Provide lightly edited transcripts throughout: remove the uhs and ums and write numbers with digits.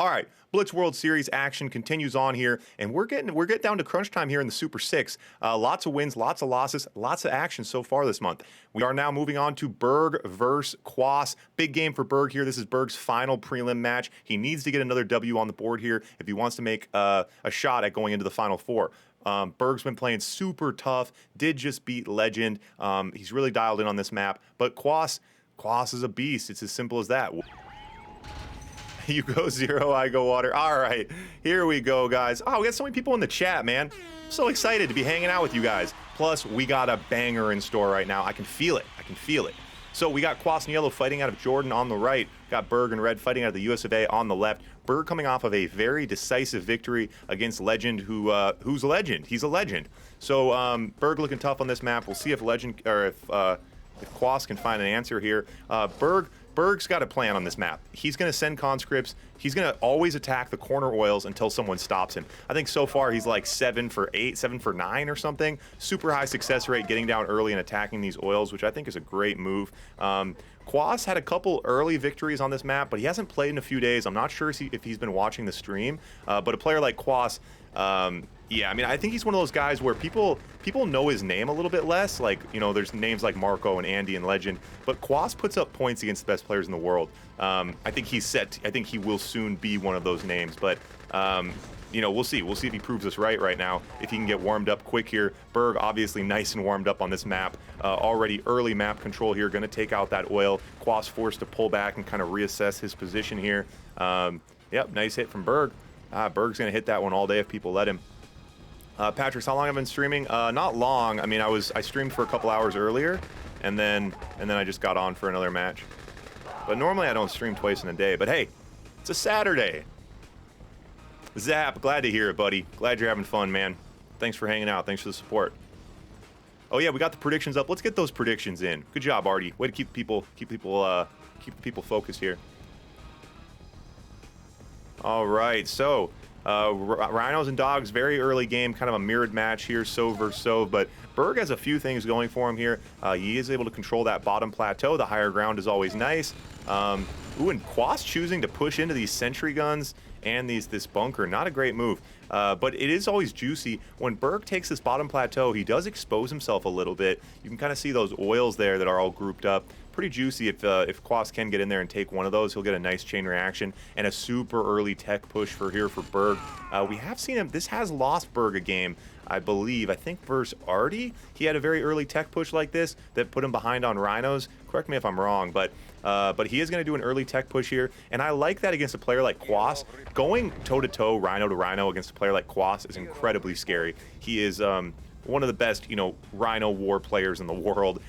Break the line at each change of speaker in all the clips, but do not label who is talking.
All right, Blitz World Series action continues on here, and we're getting down to crunch time here in the Super 6. Lots of wins, lots of losses, lots of action so far this month. We are now moving on to Burg versus Kwos. Big game for Burg here. This is Burg's final prelim match. He needs to get another W on the board here if he wants to make a shot at going into the Final Four. Burg's been playing super tough, did just beat Legend. He's really dialed in on this map, but Kwos is a beast. It's as simple as that. You go zero, I go water. All right, here we go, guys. Oh, we got so many people in the chat, man. I'm so excited to be hanging out with you guys. Plus, we got a banger in store right now. I can feel it. I can feel it. So we got Kwos and Yellow fighting out of Jordan on the right. Got Burg and Red fighting out of the US of A on the left. Burg coming off of a very decisive victory against Legend, who's Legend. He's a legend. So Burg looking tough on this map. We'll see if Legend or if Kwos can find an answer here. Burg's got a plan on this map. He's going to send conscripts. He's going to always attack the corner oils until someone stops him. I think so far he's like 7 for 8, 7 for 9 or something. Super high success rate getting down early and attacking these oils, which I think is a great move. Kwos had a couple early victories on this map, but he hasn't played in a few days. I'm not sure if he's been watching the stream, but a player like Kwos, yeah, I mean, I think he's one of those guys where people know his name a little bit less. Like, you know, there's names like Marco and Andy and Legend, but Kwos puts up points against the best players in the world. I think he's set. I think he will soon be one of those names, but you know, we'll see. We'll see if he proves us right now, if he can get warmed up quick here. Burg obviously nice and warmed up on this map. Already early map control here, going to take out that oil. Kwos forced to pull back and kind of reassess his position here. Yep, nice hit from Burg. Burg's going to hit that one all day if people let him. Patrick, how long have I been streaming? Not long. I mean, I streamed for a couple hours earlier, and then I just got on for another match. But normally I don't stream twice in a day. But hey, it's a Saturday. Zap, glad to hear it, buddy. Glad you're having fun, man. Thanks for hanging out. Thanks for the support. Oh yeah, we got the predictions up. Let's get those predictions in. Good job, Artie. Way to keep people focused here. All right, so. Rhinos and Dogs, very early game, kind of a mirrored match here, Sove versus Sove, but Burg has a few things going for him here. He is able to control that bottom plateau. The higher ground is always nice. Ooh, and Kwos choosing to push into these sentry guns and this bunker. Not a great move, but it is always juicy. When Burg takes this bottom plateau, he does expose himself a little bit. You can kind of see those oils there that are all grouped up. Pretty juicy. If Kwos can get in there and take one of those, he'll get a nice chain reaction and a super early tech push for Burg. We have seen him. This has lost Burg a game, I believe. I think versus Artie, he had a very early tech push like this that put him behind on Rhinos. Correct me if I'm wrong, but he is going to do an early tech push here, and I like that against a player like Kwos. Going toe-to-toe, Rhino to Rhino against a player like Kwos is incredibly scary. He is one of the best, you know, Rhino war players in the world.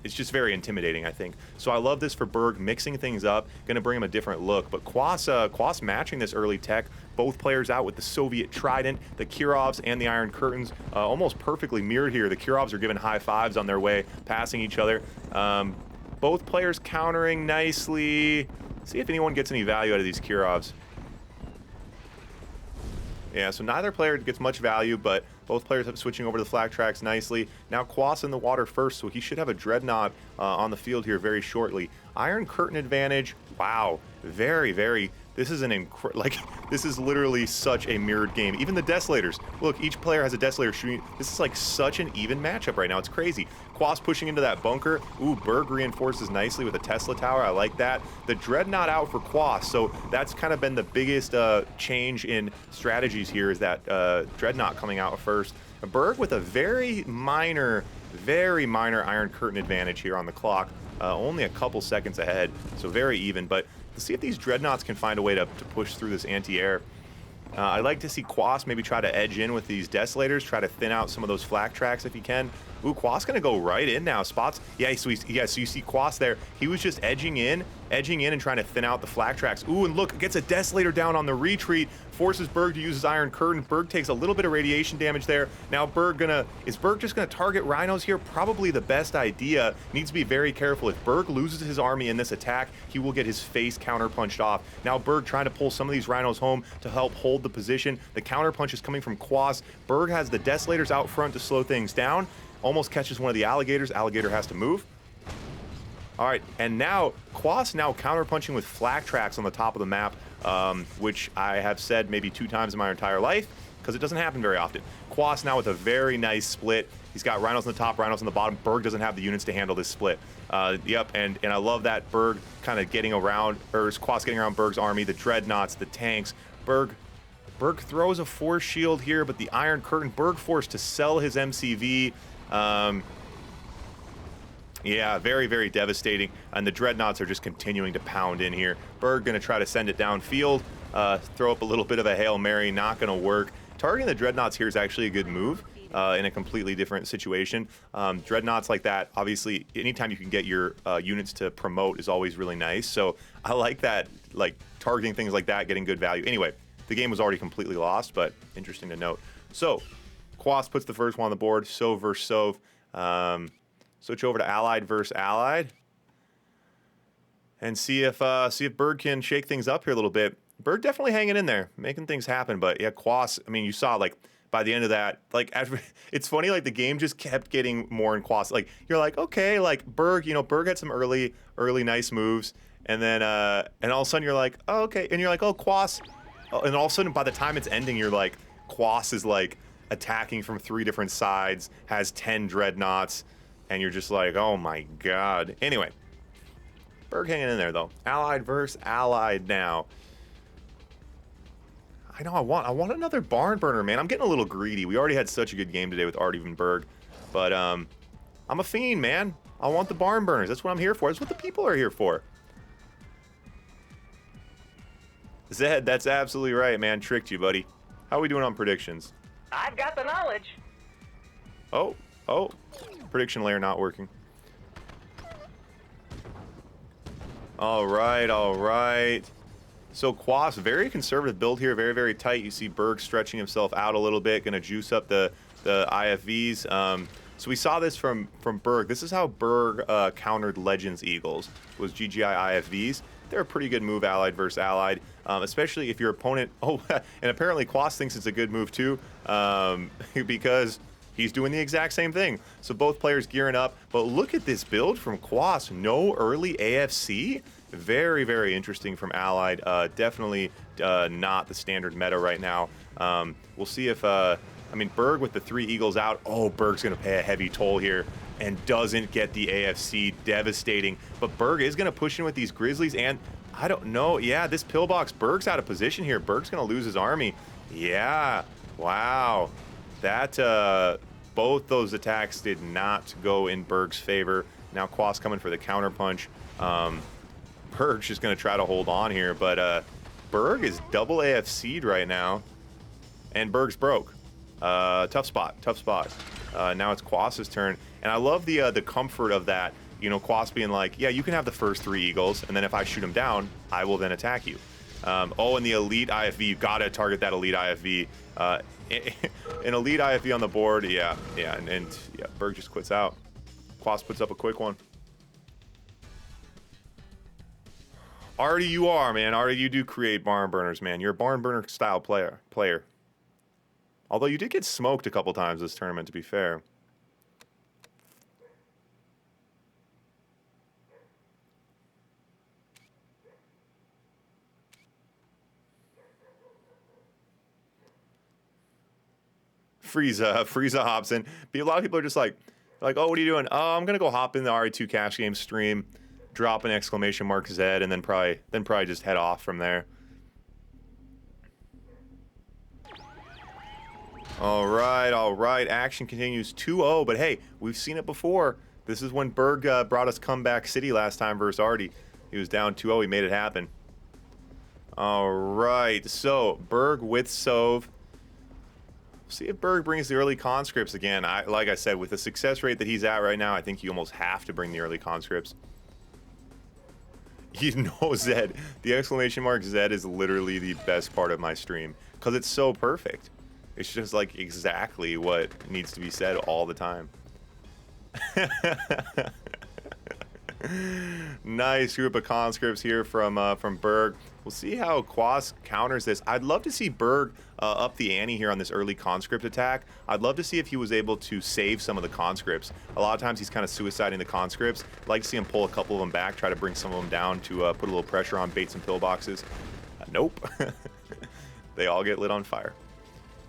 It's just very intimidating, I think. So I love this for Burg, mixing things up, going to bring him a different look. But Kwos matching this early tech, both players out with the Soviet Trident, the Kirovs and the Iron Curtains, almost perfectly mirrored here. The Kirovs are giving high fives on their way, passing each other. Both players countering nicely. See if anyone gets any value out of these Kirovs. Yeah, so neither player gets much value, but both players have switching over to the flak tracks nicely. Now Kwos in the water first, so he should have a Dreadnought on the field here very shortly. Iron Curtain advantage. Wow, very. This is this is literally such a mirrored game. Even the Desolators. Look, each player has a Desolator shooting. This is like such an even matchup right now. It's crazy. Kwos pushing into that bunker. Ooh, Burg reinforces nicely with a Tesla tower. I like that. The Dreadnought out for Kwos. So that's kind of been the biggest change in strategies here, is that Dreadnought coming out first. Burg with a very minor Iron Curtain advantage here on the clock. Only a couple seconds ahead, so very even. But let's see if these Dreadnoughts can find a way to push through this anti-air. I'd like to see Kwos maybe try to edge in with these Desolators, try to thin out some of those flak tracks if he can. Ooh, Kwos gonna go right in now. Spots, yeah, so you see Kwos there. He was just edging in and trying to thin out the flak tracks. Ooh, and look, gets a Desolator down on the retreat, forces Burg to use his Iron Curtain. Burg takes a little bit of radiation damage there. Now is Burg just gonna target Rhinos here? Probably the best idea. Needs to be very careful. If Burg loses his army in this attack, he will get his face counter punched off. Now Burg trying to pull some of these Rhinos home to help hold the position. The counter punch is coming from Kwos. Burg has the Desolators out front to slow things down. Almost catches one of the Alligators. Alligator has to move. All right, and now Kwos now counterpunching with flak tracks on the top of the map. which I have said maybe 2 times in my entire life, because it doesn't happen very often. Kwos now with a very nice split. He's got rhinos on the top, rhinos on the bottom. Burg doesn't have the units to handle this split. Yep, and I love that Burg kind of getting around, or Kwos getting around Burg's army, the dreadnoughts, the tanks. Burg throws a force shield here, but the Iron Curtain, Burg forced to sell his MCV. Yeah, very, very devastating. And the dreadnoughts are just continuing to pound in here. Burg going to try to send it downfield, throw up a little bit of a Hail Mary, not going to work. Targeting the dreadnoughts here is actually a good move in a completely different situation. Dreadnoughts like that, obviously, anytime you can get your units to promote is always really nice. So I like that, like targeting things like that, getting good value. Anyway, the game was already completely lost, but interesting to note. So Kwos puts the first one on the board, Sov versus Sov. Switch over to Allied versus Allied, and see if Burg can shake things up here a little bit. Burg definitely hanging in there, making things happen. But yeah, Kwos, I mean, you saw like by the end of that, like it's funny, like the game just kept getting more in Kwos. Like you're like, okay, like Burg, you know, Burg had some early nice moves, and then and all of a sudden you're like, oh, okay, and you're like, oh, Kwos, oh, and all of a sudden by the time it's ending, you're like, Kwos is like attacking from 3 different sides, has 10 dreadnoughts. And you're just like, oh my god. Anyway, Burg hanging in there though. Allied versus Allied now. I know I want another barn burner, man. I'm getting a little greedy. We already had such a good game today with Artie and Burg, but I'm a fiend, man. I want the barn burners. That's what I'm here for. That's what the people are here for. Zed, that's absolutely right, man. Tricked you, buddy. How are we doing on predictions?
I've got the knowledge.
Oh. Prediction layer not working. All right. So Kwos, very conservative build here, very, very tight. You see Burg stretching himself out a little bit, gonna juice up the IFVs. So we saw this from Burg. This is how Burg countered Legends Eagles, was GGI IFVs. They're a pretty good move, Allied versus Allied, especially if your opponent, oh, and apparently Kwos thinks it's a good move too, because he's doing the exact same thing. So both players gearing up, but look at this build from Kwos. No early AFC. Very, very interesting from Allied. Definitely not the standard meta right now. We'll see if, I mean, Burg with the 3 Eagles out. Oh, Burg's going to pay a heavy toll here and doesn't get the AFC. Devastating. But Burg is going to push in with these Grizzlies, and I don't know. Yeah, this pillbox, Burg's out of position here. Burg's going to lose his army. Yeah. Wow. That, both those attacks did not go in Burg's favor. Now Kwos coming for the counter punch. Burg's just going to try to hold on here, but Burg is double AFC'd right now, and Burg's broke. Tough spot. Now it's Kwos' turn, and I love the comfort of that. You know, Kwos being like, yeah, you can have the first 3 Eagles, and then if I shoot them down, I will then attack you. Oh, and the elite IFV, you gotta target that elite IFV. An elite IFV on the board, yeah, and yeah, Burg just quits out. Kwos puts up a quick one. Artie, you are, man. Artie, you do create barn burners, man. You're a barn burner style player. Although you did get smoked a couple times this tournament, to be fair. Frieza hops in. A lot of people are just like, oh, what are you doing? Oh, I'm gonna go hop in the RE2 cash game stream, drop an exclamation mark Z, and then probably just head off from there. All right. Action continues 2-0, but hey, we've seen it before. This is when Burg brought us Comeback City last time versus Artie. He was down 2-0. He made it happen. All right. So Burg with Sov. See if Burg brings the early conscripts again. Like I said, with the success rate that he's at right now, I think you almost have to bring the early conscripts. You know, Zed, the exclamation mark Z is literally the best part of my stream because it's so perfect. It's just like exactly what needs to be said all the time. Nice group of conscripts here from Burg. We'll see how Kwos counters this. I'd love to see Burg up the ante here on this early conscript attack. I'd love to see if he was able to save some of the conscripts. A lot of times he's kind of suiciding the conscripts. I'd like to see him pull a couple of them back, try to bring some of them down to put a little pressure on, bait some pillboxes. Nope. They all get lit on fire.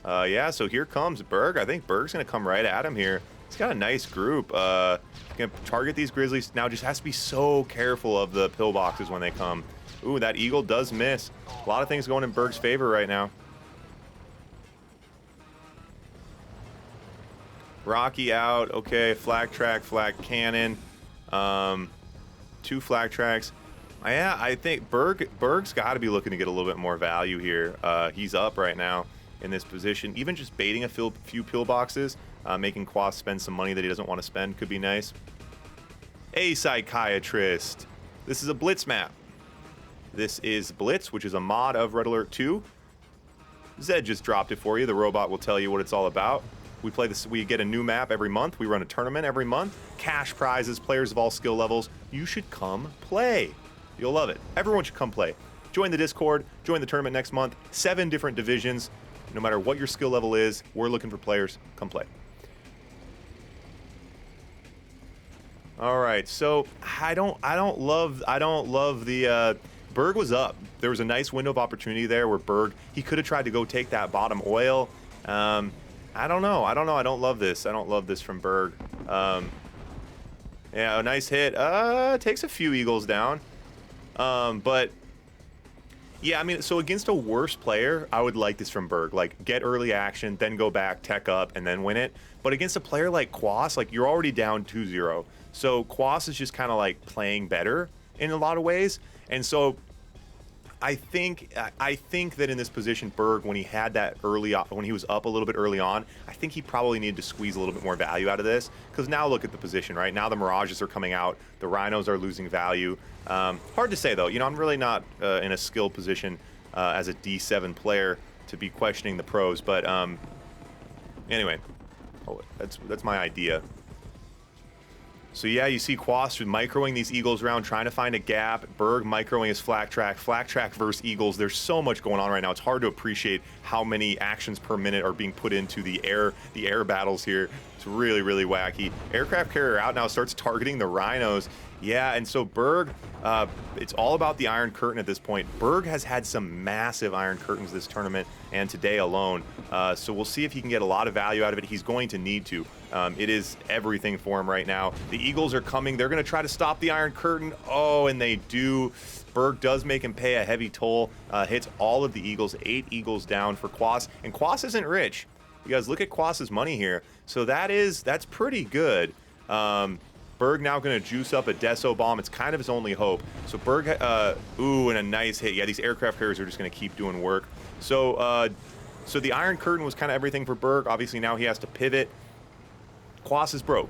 Yeah, so here comes Burg. I think Burg's going to come right at him here. He's got a nice group. Going to target these Grizzlies. Now just has to be so careful of the pillboxes when they come. Ooh, that Eagle does miss. A lot of things going in Burg's favor right now. Rocky out. Okay, flak track, flak cannon. 2 flak tracks. Yeah, I think Burg's got to be looking to get a little bit more value here. He's up right now in this position. Even just baiting a few pillboxes, making Kwos spend some money that he doesn't want to spend could be nice. A Psychiatrist. This is a Blitz map. This is Blitz, which is a mod of Red Alert 2. Zed just dropped it for you. The robot will tell you what it's all about. We play this. We get a new map every month. We run a tournament every month. Cash prizes, players of all skill levels. You should come play. You'll love it. Everyone should come play. Join the Discord. Join the tournament next month. 7 different divisions. No matter what your skill level is, we're looking for players. Come play. All right. So I don't love the. Burg was up. There was a nice window of opportunity there where Burg, he could have tried to go take that bottom oil. I don't know. I don't love this. I don't love this from Burg. Yeah, a nice hit. Takes a few Eagles down. But yeah, I mean, so against a worse player, I would like this from Burg. Like, get early action, then go back, tech up, and then win it. But against a player like Kwos, like, you're already down 2-0. So Kwos is just kind of like playing better in a lot of ways. And so I think that in this position, Burg, when he had that when he was up a little bit early on, I think he probably needed to squeeze a little bit more value out of this. Because now look at the position, right? Now the Mirages are coming out, the Rhinos are losing value. Hard to say though. You know, I'm really not in a skill position as a D7 player to be questioning the pros. But anyway, that's my idea. So yeah, you see Kwos microing these Eagles around, trying to find a gap. Burg microing his flak track versus Eagles. There's so much going on right now. It's hard to appreciate how many actions per minute are being put into the air battles here. It's really, really wacky. Aircraft carrier out now, starts targeting the Rhinos. Yeah, and so Burg, it's all about the Iron Curtain at this point. Burg has had some massive Iron Curtains this tournament and today alone. So we'll see if he can get a lot of value out of it. He's going to need to. It is everything for him right now. The Eagles are coming. They're going to try to stop the Iron Curtain. Oh, and they do. Burg does make him pay a heavy toll. Hits all of the Eagles. 8 Eagles down for Kwos. And Kwos isn't rich. You guys look at Kwos's money here. So that's pretty good. Burg now going to juice up a Deso bomb. It's kind of his only hope. So Burg, ooh, and a nice hit. Yeah, these aircraft carriers are just going to keep doing work. So, so the Iron Curtain was kind of everything for Burg. Obviously now he has to pivot. Kwos is broke.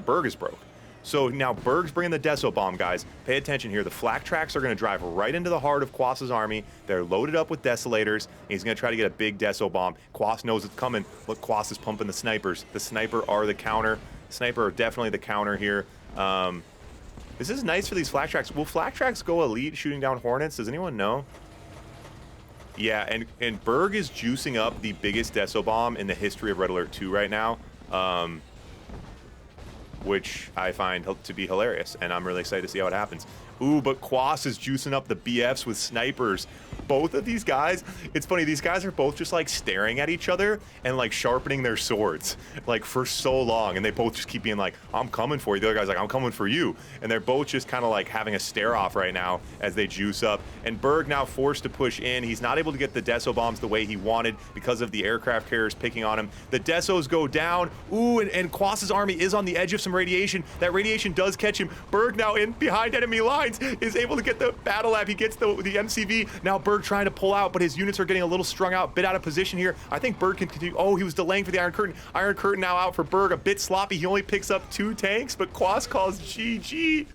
Burg is broke. So now Burg's bringing the Deso bomb, guys. Pay attention here. The flak tracks are going to drive right into the heart of Kwos's army. They're loaded up with Desolators. He's going to try to get a big Deso bomb. Kwos knows it's coming. Look, Kwos is pumping the snipers. The sniper are the counter. Sniper are definitely the counter here. This is nice for these flak tracks. Will flak tracks go elite shooting down Hornets? Does anyone know? Yeah, and Burg is juicing up the biggest Deso bomb in the history of Red Alert 2 right now. Which I find to be hilarious, and I'm really excited to see how it happens. Ooh, but Kwos is juicing up the BFs with snipers. Both of these guys, it's funny, these guys are both just like staring at each other and like sharpening their swords like for so long, and they both just keep being like, I'm coming for you. The other guy's like, I'm coming for you. And they're both just kind of like having a stare off right now as they juice up. And Burg now forced to push in. He's not able to get the Deso bombs the way he wanted because of the aircraft carriers picking on him. The Desos go down. Ooh, and Kwos's army is on the edge of some radiation. That radiation does catch him. Burg now in behind enemy lines is able to get the battle lab. He gets the MCV. Now Burg trying to pull out, but his units are getting a little strung out, bit out of position here. I think Burg can continue. Oh, he was delaying for the Iron Curtain. Iron Curtain now out for Burg, a bit sloppy. He only picks up 2 tanks, but Kwos calls GG.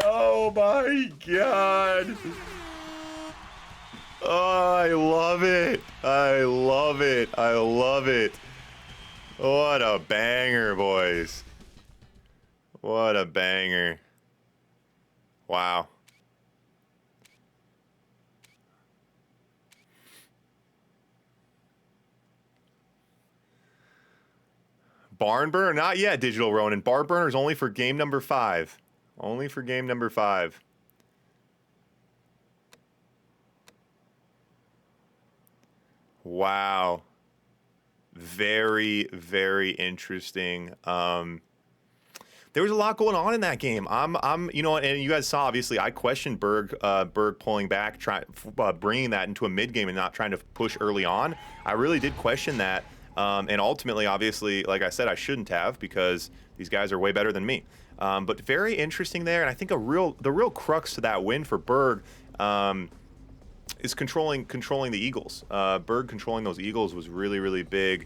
Oh my God. Oh, I love it. I love it. I love it. What a banger, boys. What a banger. Wow. Barn burner? Not yet, Digital Ronin. Barn burner is only for game number 5. Only for game number 5. Wow. Very, very interesting. There was a lot going on in that game. You know, and you guys saw, obviously, I questioned Burg pulling back, bringing that into a mid game and not trying to push early on. I really did question that. And ultimately, obviously, like I said, I shouldn't have, because these guys are way better than me. But very interesting there. And I think the real crux to that win for Burg, is controlling the Eagles. Burg controlling those Eagles was really, really big.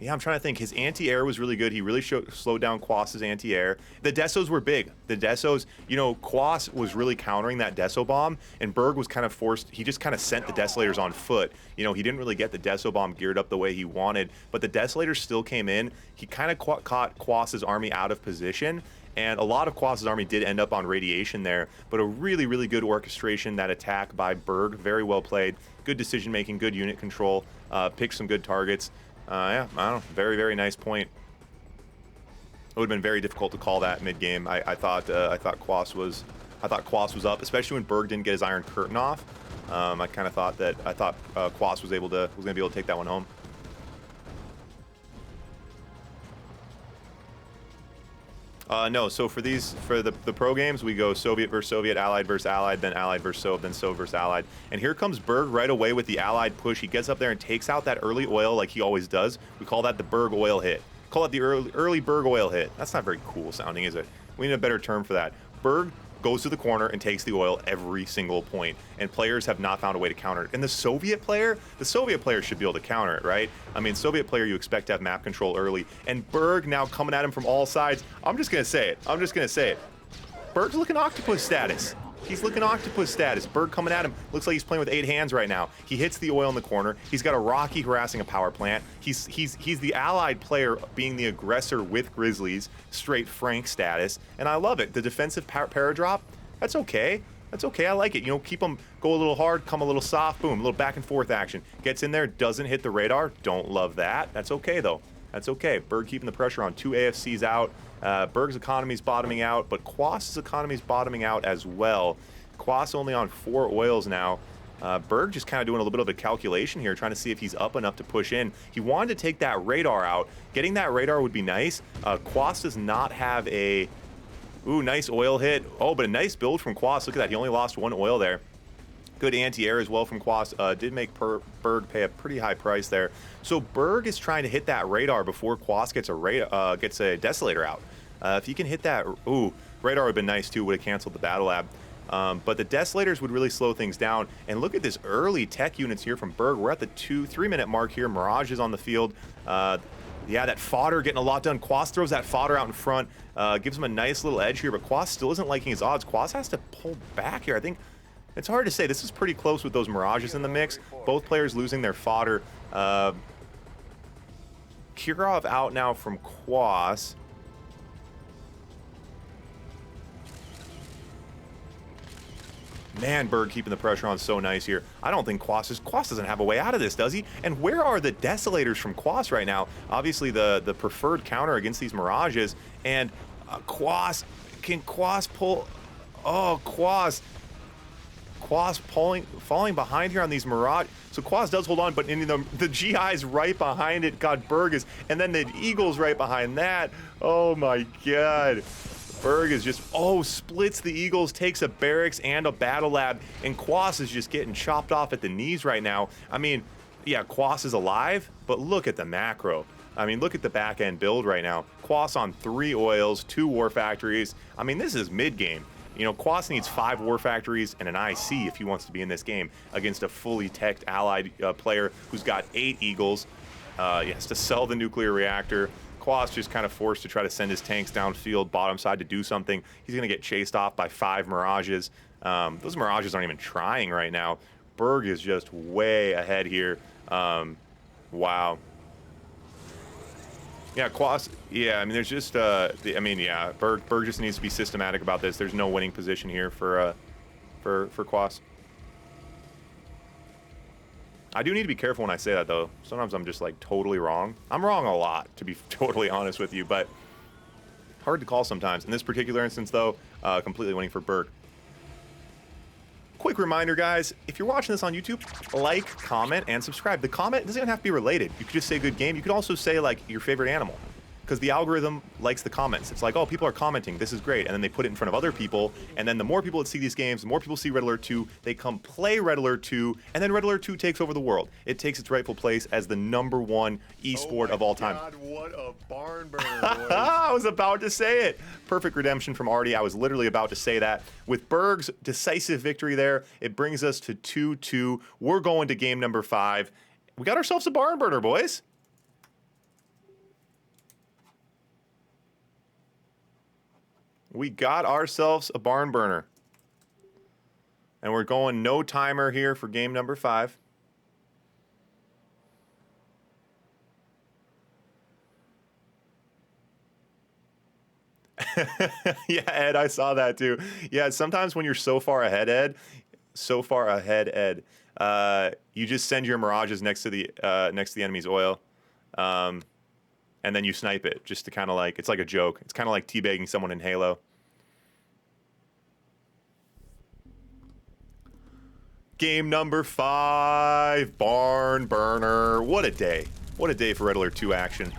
Yeah, I'm trying to think. His anti-air was really good. He really slowed down Kwos' anti-air. The Desos were big. The Desos, you know, Kwos was really countering that Deso bomb, and Burg was kind of forced. He just kind of sent the Desolators on foot. You know, he didn't really get the Deso bomb geared up the way he wanted, but the Desolators still came in. He kind of caught Kwos' army out of position, and a lot of Kwos' army did end up on radiation there, but a really, really good orchestration, that attack by Burg. Very well played. Good decision-making, good unit control, picked some good targets. Yeah, I don't know. Very, very nice point. It would have been very difficult to call that mid-game. I thought Kwos was up, especially when Burg didn't get his Iron Curtain off. I kind of thought Kwos was going to be able to take that one home. No, so for the pro games, we go Soviet versus Soviet, Allied versus Allied, then Allied versus Sov, then Sov versus Allied. And here comes Burg right away with the Allied push. He gets up there and takes out that early oil like he always does. We call that the Burg oil hit. Call it the early Burg oil hit. That's not very cool sounding, is it? We need a better term for that. Burg goes to the corner and takes the oil every single point, and players have not found a way to counter it. And the Soviet player should be able to counter it, right? I mean, Soviet player, you expect to have map control early, and Burg now coming at him from all sides. I'm just gonna say it. Burg's looking octopus status. He's looking octopus status. Burg coming at him. Looks like he's playing with 8 hands right now. He hits the oil in the corner. He's got a Rocky harassing a power plant. He's the allied player being the aggressor with Grizzlies. Straight Frank status. And I love it. The defensive paradrop, that's okay. That's okay. I like it. You know, keep them go a little hard, come a little soft, boom, a little back and forth action. Gets in there, doesn't hit the radar. Don't love that. That's okay, though. That's okay. Burg keeping the pressure on. 2 AFCs out. Burg's economy's bottoming out, but Kwos' economy's bottoming out as well. Kwos only on 4 oils now. Burg just kind of doing a little bit of a calculation here, trying to see if he's up enough to push in. He wanted to take that radar out. Getting that radar would be nice. Kwos does not have a... Ooh, nice oil hit. Oh, but a nice build from Kwos. Look at that. He only lost 1 oil there. Good anti-air as well from Kwos. Did make Burg pay a pretty high price there. So Burg is trying to hit that radar before Kwos gets a Desolator out. If he can hit that, ooh, radar would have been nice too. Would have canceled the battle lab. But the Desolators would really slow things down. And look at this early tech units here from Burg. We're at the 2-3 minute mark here. Mirage is on the field. Yeah, that fodder getting a lot done. Kwos throws that fodder out in front. Gives him a nice little edge here, but Kwos still isn't liking his odds. Kwos has to pull back here. I think it's hard to say. This is pretty close with those Mirages in the mix. Both players losing their fodder. Kirov out now from Kwos. Man, Burg keeping the pressure on so nice here. I don't think Kwos doesn't have a way out of this, does he? And where are the Desolators from Kwos right now? Obviously, the preferred counter against these Mirages. And Kwos, can Kwos pull? Oh, Kwos falling behind here on these Mirage. So Kwos does hold on, but in the GI's right behind it. God, Burg is, and then the Eagles right behind that. Oh my God. Burg is just, splits the Eagles, takes a barracks and a battle lab, and Kwos is just getting chopped off at the knees right now. I mean, yeah, Kwos is alive, but look at the macro. I mean, look at the back end build right now. Kwos on 3 oils, 2 war factories. I mean, this is mid-game. You know, Kwos needs 5 war factories and an IC if he wants to be in this game against a fully teched allied player who's got 8 Eagles. He has to sell the nuclear reactor. Kwos just kind of forced to try to send his tanks downfield, bottom side to do something. He's going to get chased off by 5 Mirages. Those Mirages aren't even trying right now. Burg is just way ahead here. Wow. Yeah, Kwos, yeah, I mean, there's just, Burg just needs to be systematic about this. There's no winning position here for Kwos. I do need to be careful when I say that, though. Sometimes I'm just, like, totally wrong. I'm wrong a lot, to be totally honest with you, but hard to call sometimes. In this particular instance, though, completely winning for Burg. Quick quick reminder, guys, if you're watching this on YouTube, like, comment, and subscribe. The comment doesn't even have to be related. You could just say good game. You could also say, like, your favorite animal. Because the algorithm likes the comments. It's like, oh, people are commenting, this is great. And then they put it in front of other people. And then the more people that see these games, the more people see Red Alert 2, they come play Red Alert 2, and then Red Alert 2 takes over the world. It takes its rightful place as the #1 esport of all time.
God, what a barn burner, boys.
I was about to say it. Perfect redemption from Artie. I was literally about to say that. With Burg's decisive victory there, it brings us to 2-2. We're going to game number 5. We got ourselves a barn burner, boys. We got ourselves a barn burner. And we're going no timer here for game number 5. Yeah, Ed, I saw that too. Yeah, sometimes when you're so far ahead, Ed, you just send your mirages next to the enemy's oil. And then you snipe it just to kind of like, it's like a joke. It's kind of like teabagging someone in Halo. Game number 5, barn burner. What a day. What a day for Red Alert 2 action.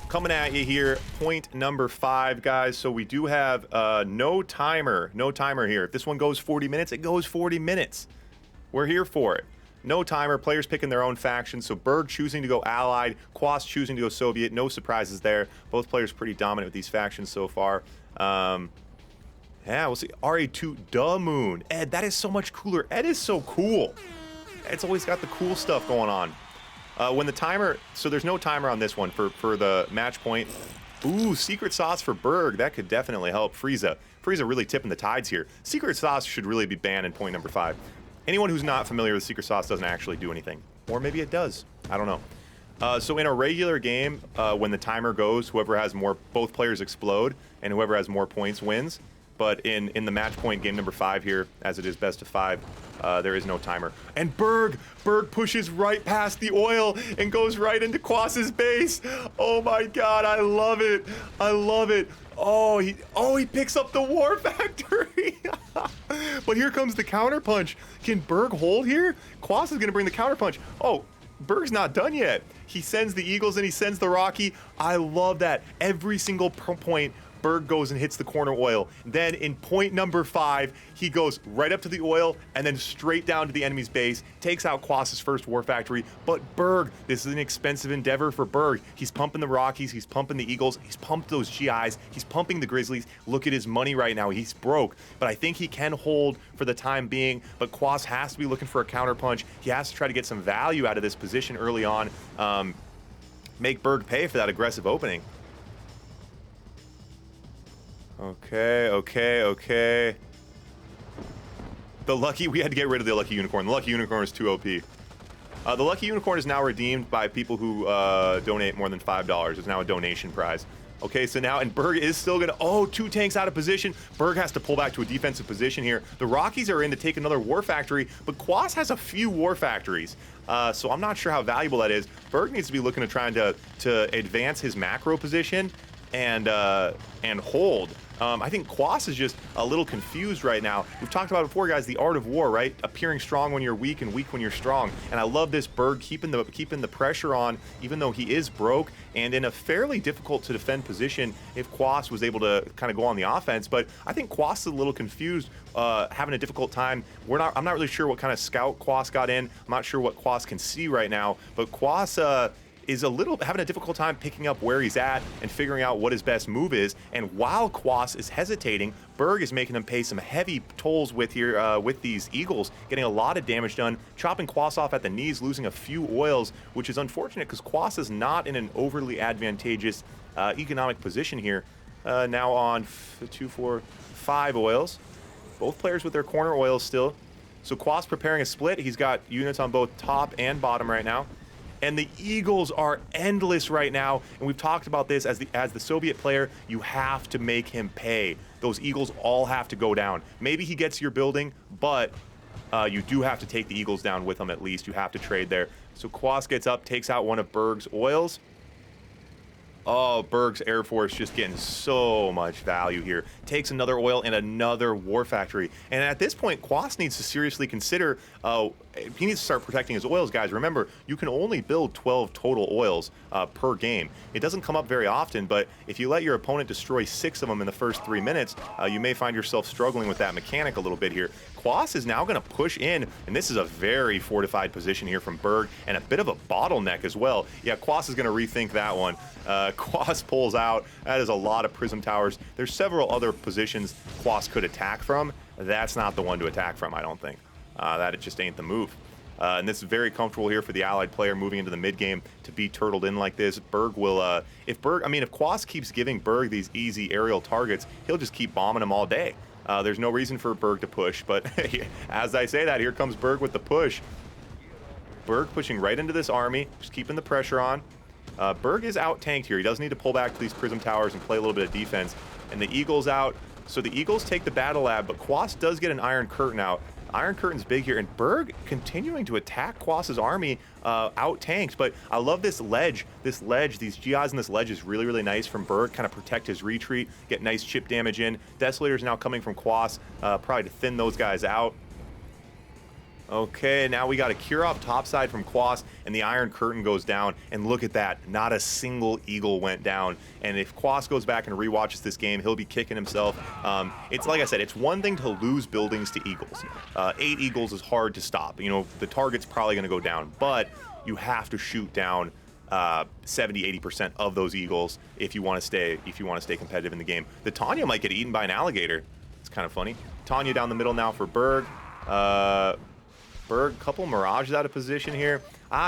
Coming at you here, point number 5, guys. So we do have no timer here. If this one goes 40 minutes, it goes 40 minutes. We're here for it. No timer, players picking their own faction. So Burg choosing to go Allied, Kwos choosing to go Soviet. No surprises there. Both players pretty dominant with these factions so far. Yeah, we'll see. RA2 Duh Moon. Ed, that is so much cooler. Ed is so cool. Ed's always got the cool stuff going on. When the timer, so there's no timer on this one for the match point. Ooh, secret sauce for Burg. That could definitely help. Frieza really tipping the tides here. Secret sauce should really be banned in point number 5. Anyone who's not familiar with secret sauce doesn't actually do anything. Or maybe it does. I don't know. So in a regular game, when the timer goes, whoever has more, both players explode, and whoever has more points wins. But in the match point game number 5 here, as it is best of 5, there is no timer. And Burg pushes right past the oil and goes right into Kwos's base. Oh my God, I love it. I love it. Oh, he picks up the war factory. But here comes the counterpunch. Can Burg hold here? Kwos is gonna bring the counterpunch. Oh, Burg's not done yet. He sends the Eagles and he sends the Rocky. I love that. Every single point, Burg goes and hits the corner oil. Then in point number 5, he goes right up to the oil and then straight down to the enemy's base, takes out Kwos's first war factory. But Burg, this is an expensive endeavor for Burg. He's pumping the Rockies, he's pumping the Eagles, he's pumped those GIs, he's pumping the Grizzlies. Look at his money right now, he's broke. But I think he can hold for the time being, but Kwos has to be looking for a counterpunch. He has to try to get some value out of this position early on. Make Burg pay for that aggressive opening. Okay. We had to get rid of the Lucky Unicorn. The Lucky Unicorn is too OP. The Lucky Unicorn is now redeemed by people who donate more than $5. It's now a donation prize. Okay, so now, and Burg is still gonna, oh, 2 tanks out of position. Burg has to pull back to a defensive position here. The Rockies are in to take another war factory, but Kwos has a few war factories. So I'm not sure how valuable that is. Burg needs to be looking to trying to advance his macro position and hold. I think Kwos is just a little confused right now. We've talked about it before, guys, the art of war, right? Appearing strong when you're weak and weak when you're strong. And I love this Burg keeping the pressure on, even though he is broke and in a fairly difficult to defend position if Kwos was able to kind of go on the offense. But I think Kwos is a little confused, having a difficult time. I'm not really sure what kind of scout Kwos got in. I'm not sure what Kwos can see right now, but Kwos, is having a difficult time picking up where he's at and figuring out what his best move is. And while Kwos is hesitating, Burg is making him pay some heavy tolls with these Eagles, getting a lot of damage done, chopping Kwos off at the knees, losing a few oils, which is unfortunate because Kwos is not in an overly advantageous economic position here. Now on 2, 4, 5 oils. Both players with their corner oils still. So Kwos preparing a split. He's got units on both top and bottom right now. And the Eagles are endless right now, and we've talked about this as the Soviet player. You have to make him pay. Those Eagles all have to go down. Maybe he gets your building, but you do have to take the Eagles down with him at least. You have to trade there. So Kwos gets up, takes out one of Burg's oils. Oh, Burg's Air Force just getting so much value here. Takes another oil and another war factory. And at this point, Kwos needs to seriously consider, he needs to start protecting his oils, guys. Remember, you can only build 12 total oils per game. It doesn't come up very often, but if you let your opponent destroy 6 of them in the first 3 minutes, you may find yourself struggling with that mechanic a little bit here. Kwos is now going to push in, and this is a very fortified position here from Burg, and a bit of a bottleneck as well. Yeah, Kwos is going to rethink that one. Kwos pulls out. That is a lot of prism towers. There's several other positions Kwos could attack from. That's not the one to attack from, I don't think. That it just ain't the move. And this is very comfortable here for the allied player moving into the mid game to be turtled in like this. Burg will, if Kwos keeps giving Burg these easy aerial targets, he'll just keep bombing them all day. There's no reason for Burg to push, but as I say that, here comes Burg with the push. Burg pushing right into this army, just keeping the pressure on. Burg is out-tanked here. He does need to pull back to these prism towers and play a little bit of defense. And the Eagle's out, so the Eagles take the battle lab, but Kwos does get an Iron Curtain out. Iron Curtain's big here, and Burg continuing to attack Kwos's army out-tanked. But I love this ledge. These GIs in this ledge is really, really nice from Burg. Kind of protect his retreat, get nice chip damage in. Desolator's now coming from Kwos, probably to thin those guys out. Okay, now we got a cure off topside from Kwos, and the Iron Curtain goes down. And look at that, not a single Eagle went down. And if Kwos goes back and rewatches this game, he'll be kicking himself. It's like I said, it's one thing to lose buildings to Eagles. 8 Eagles is hard to stop. You know, the target's probably going to go down, but you have to shoot down 70-80% of those Eagles if you want to stay competitive in the game. The Tanya might get eaten by an alligator. It's kind of funny. Tanya down the middle now for Burg. Burg, couple Mirages out of position here.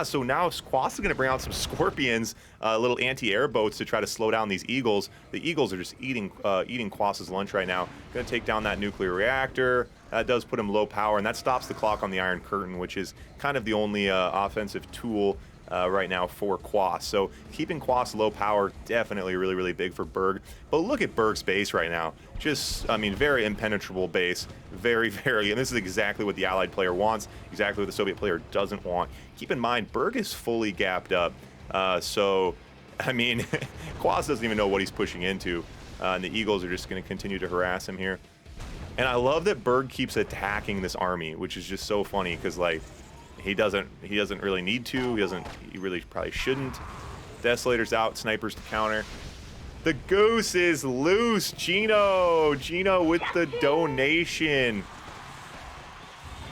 So now Kwos is going to bring out some Scorpions, little anti-air boats to try to slow down these Eagles. The Eagles are just eating Kwos's lunch right now. Going to take down that nuclear reactor. That does put him low power, and that stops the clock on the Iron Curtain, which is kind of the only offensive tool right now for Kwos. So keeping Kwos low power, definitely really, really big for Burg. But look at Burg's base right now. Just, I mean, very impenetrable base. Very, and this is exactly what the Allied player wants, exactly what the Soviet player doesn't want. Keep in mind, Burg is fully gapped up. So, I mean, Kwos doesn't even know what he's pushing into. And the Eagles are just going to continue to harass him here. And I love that Burg keeps attacking this army, which is just so funny because, like, he doesn't really need to. He really probably shouldn't. Desolator's out, snipers to counter. The goose is loose. Gino with the donation.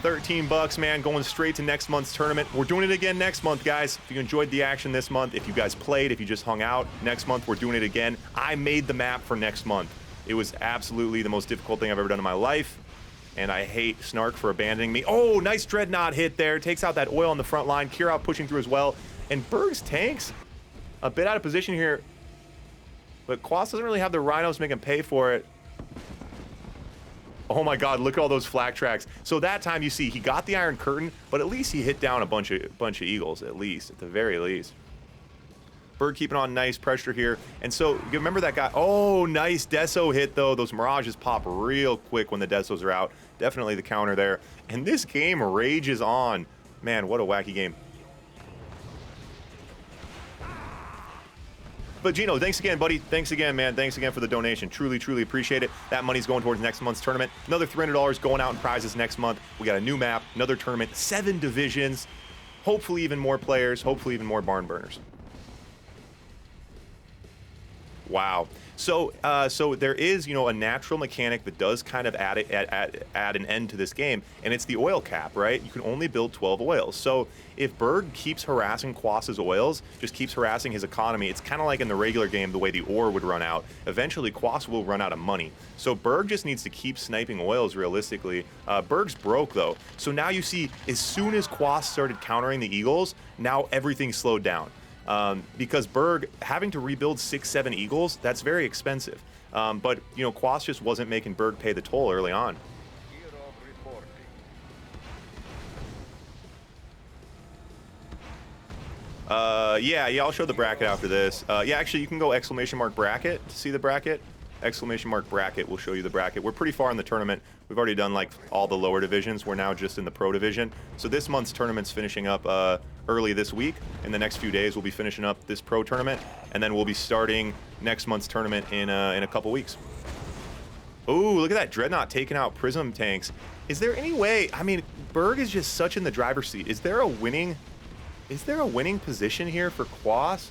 13 bucks, man, going straight to next month's tournament. We're doing it again next month, guys. If you enjoyed the action this month, if you guys played, if you just hung out, next month we're doing it again. I made the map for next month. It was absolutely the most difficult thing I've ever done in my life. And I hate Snark for abandoning me. Oh, nice Dreadnought hit there. Takes out that oil on the front line. Kirov pushing through as well. And Burg's tanks, a bit out of position here. But Kwos doesn't really have the Rhinos make him pay for it. Oh my God, look at all those flak tracks. So that time you see he got the Iron Curtain, but at least he hit down a bunch of Eagles, at the very least. Burg keeping on nice pressure here. And so you remember that guy. Oh, nice Deso hit though. Those Mirages pop real quick when the Desos are out. Definitely the counter there. And this game rages on. Man, what a wacky game. But Gino, thanks again, buddy. Thanks again, man. Thanks again for the donation. Truly, truly appreciate it. That money's going towards next month's tournament. Another $300 going out in prizes next month. We got a new map, another tournament, 7 divisions. Hopefully even more players. Hopefully even more barn burners. Wow. So there is, you know, a natural mechanic that does kind of add an end to this game, and it's the oil cap, right? You can only build 12 oils. So if Burg keeps harassing Kwos's oils, just keeps harassing his economy, it's kind of like in the regular game, the way the ore would run out. Eventually, Kwos will run out of money. So Burg just needs to keep sniping oils realistically. Burg's broke, though. So now you see, as soon as Kwos started countering the Eagles, now everything slowed down. Because Burg having to rebuild 6-7 Eagles, that's very expensive. But you know, Kwos just wasn't making Burg pay the toll early on. Yeah, I'll show the bracket after this. Yeah, actually, you can go ! bracket to see the bracket. ! bracket will show you the bracket. We're pretty far in the tournament. We've already done like all the lower divisions. We're now just in the pro division. So this month's tournament's finishing up early this week. In the next few days, we'll be finishing up this pro tournament, and then we'll be starting next month's tournament in a couple weeks. Oh, look at that Dreadnought taking out Prism tanks. Is there any way? I mean, Burg is just such in the driver's seat. Is there a winning position here for Kwos?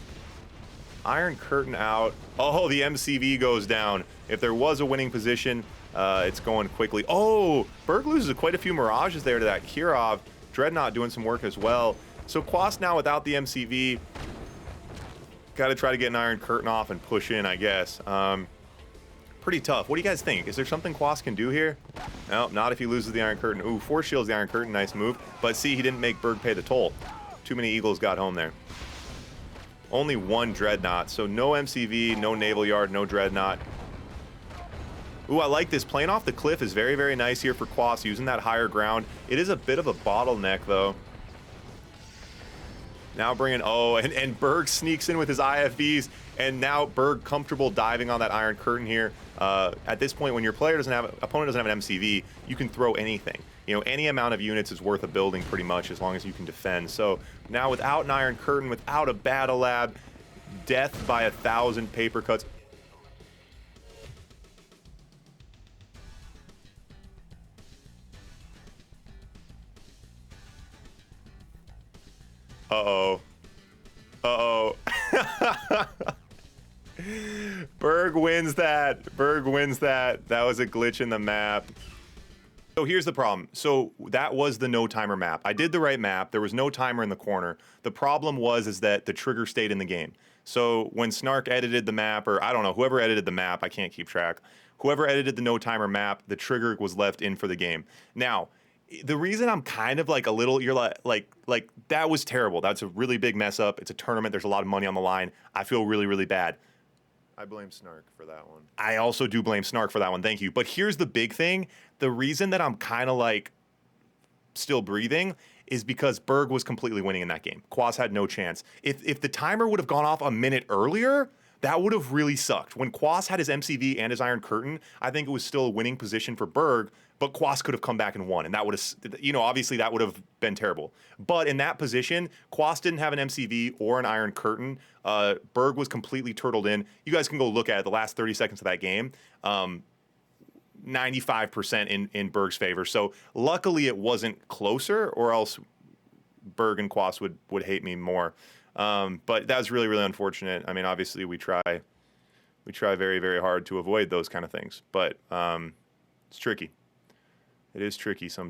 Iron Curtain out. Oh, the MCV goes down. If there was a winning position, it's going quickly. Oh, Burg loses quite a few Mirages there to that Kirov. Dreadnought doing some work as well. So Kwos now without the MCV. Got to try to get an Iron Curtain off and push in, I guess. Pretty tough. What do you guys think? Is there something Kwos can do here? No, not if he loses the Iron Curtain. Ooh, 4 shields the Iron Curtain. Nice move. But see, he didn't make Burg pay the toll. Too many Eagles got home there. Only 1 Dreadnought. So no MCV, no Naval Yard, no Dreadnought. Ooh, I like this. Playing off the cliff is very, very nice here for Kwos, using that higher ground. It is a bit of a bottleneck, though. Now bringing, oh, and Burg sneaks in with his IFVs, and now Burg comfortable diving on that Iron Curtain here. At this point, when your opponent doesn't have an MCV, you can throw anything. You know, any amount of units is worth a building pretty much, as long as you can defend. So now without an Iron Curtain, without a Battle Lab, death by 1,000 paper cuts. Uh-oh. Uh-oh. Burg wins that. Burg wins that. That was a glitch in the map. So here's the problem. So that was the no timer map. I did the right map. There was no timer in the corner. The problem is that the trigger stayed in the game. So when Snark edited the map, or I don't know, whoever edited the map, I can't keep track. Whoever edited the no timer map, the trigger was left in for the game. Now, the reason I'm kind of like a little, you're like that was terrible. That's a really big mess up. It's a tournament. There's a lot of money on the line. I feel really, really bad.
I blame Snark for that one.
I also do blame Snark for that one. Thank you. But here's the big thing. The reason that I'm kind of like still breathing is because Burg was completely winning in that game. Kwos had no chance. If the timer would have gone off a minute earlier, that would have really sucked. When Kwos had his MCV and his Iron Curtain, I think it was still a winning position for Burg, but Kwos could have come back and won, and that would have, you know, obviously that would have been terrible. But in that position, Kwos didn't have an MCV or an Iron Curtain. Burg was completely turtled in. You guys can go look at it, the last 30 seconds of that game. 95% in Burg's favor. So luckily it wasn't closer, or else Burg and Kwos would hate me more. But that was really, really unfortunate. I mean, obviously we try very, very hard to avoid those kind of things, but it's tricky. It is tricky sometimes.